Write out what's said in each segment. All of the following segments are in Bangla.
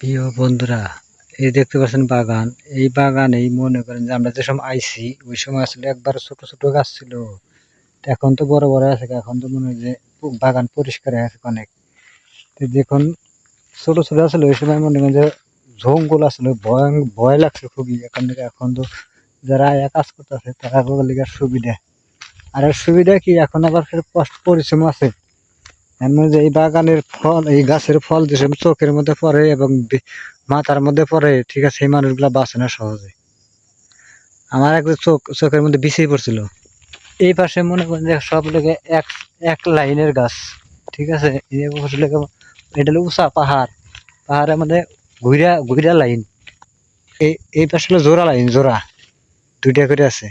প্রিয় বন্ধুরা, এই দেখতে পাচ্ছেন বাগান। এই বাগানেই মনে করেন যে আমরা যে সময় আইছি ওই সময় আসলে একবার ছোট ছোট গাছ ছিল। তো এখন তো বড় বড় আছে, এখন তো মনে হয় যে বাগান পরিষ্কার হয়ে আছে অনেক। তো যখন ছোট ছোট আসলে ওই সময় মনে করেন যে জঙ্গল আসলে ভয় ভয় লাগছে খুবই। এখন থেকে এখন তো যারা আয়া কাজ করতেছে তারা লিগে সুবিধা। আর এর সুবিধা কি, এখন আবার ফের কষ্ট পরিশ্রম আছে। এর মধ্যে যে এই বাগানের ফল, এই গাছের ফল যে সব চোখের মধ্যে পড়ে এবং মাথার মধ্যে পড়ে, ঠিক আছে, সেই মানুষগুলা বাঁচে না সহজে। আমার একবার চোখের মধ্যে বিছিয়ে পড়ছিল। এই পাশে মনে করেন যে সব লোকে এক এক লাইনের গাছ, ঠিক আছে। এটা হলো উঁচা পাহাড়, পাহাড়ের মধ্যে ঘুরা ঘুরা লাইন। এই এই পাশে হলো জোড়া লাইন, জোড়া দুইটা করে আছে।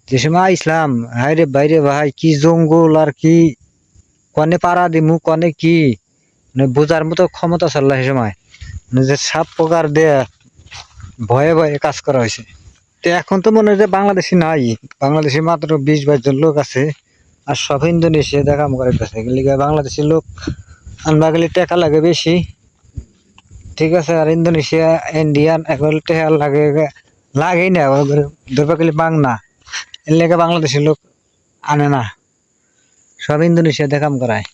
যে সময় ইসলাম, হায় রে বাইরে ভাই, কি জঙ্গল আর কি, কনে পাড়া দিমু কনে কি, মানে বোঝার মতো ক্ষমতা চাল্লা সে সময়। মানে যে সাপ পোকার দিয়ে ভয়ে ভয়ে কাজ করা হয়েছে। তো এখন তো মনে হয় যে বাংলাদেশি নাই, বাংলাদেশি মাত্র 20-22 জন লোক আছে। আর সব ইন্দোনেশিয়া দেখা করাইতেছে। বাংলাদেশি লোক আনবা গেলে টাকা লাগে বেশি, ঠিক আছে। আর ইন্দোনেশিয়া ইন্ডিয়ান এখন টাকা লাগে লাগেই না, ধরবা গেলে বাংলা এর লেগে বাংলাদেশি লোক আনে না, সব ইন্দোনেশিয়া দেখাম করায়।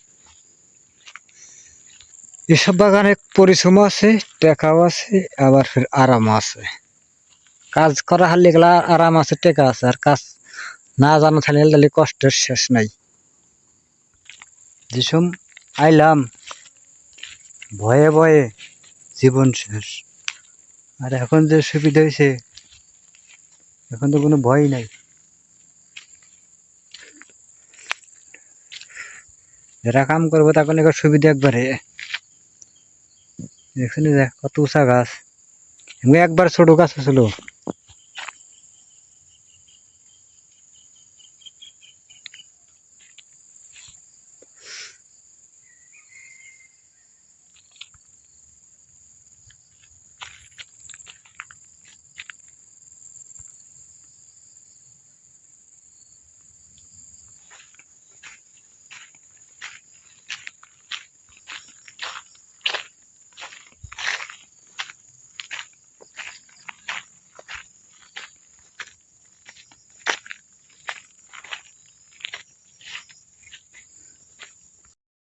এসব বাগানে পরিশ্রম আছে, টাকাও আছে, আবার ফের আরামও আছে। কাজ করা হারলে গেলা আরাম আছে, টেকা আছে। আর কাজ না জানা থাকলে তাহলে কষ্টের শেষ নাই। যেসব আইলাম ভয়ে ভয়ে জীবন শেষ। আর এখন যে সুবিধা হয়েছে, এখন তো কোনো ভয় নাই। যারা কাম করবো তখন এখন সুবিধা একবারে। দেখছেন যে কত উঁচা গাছ, একবার ছোট গাছ ছিল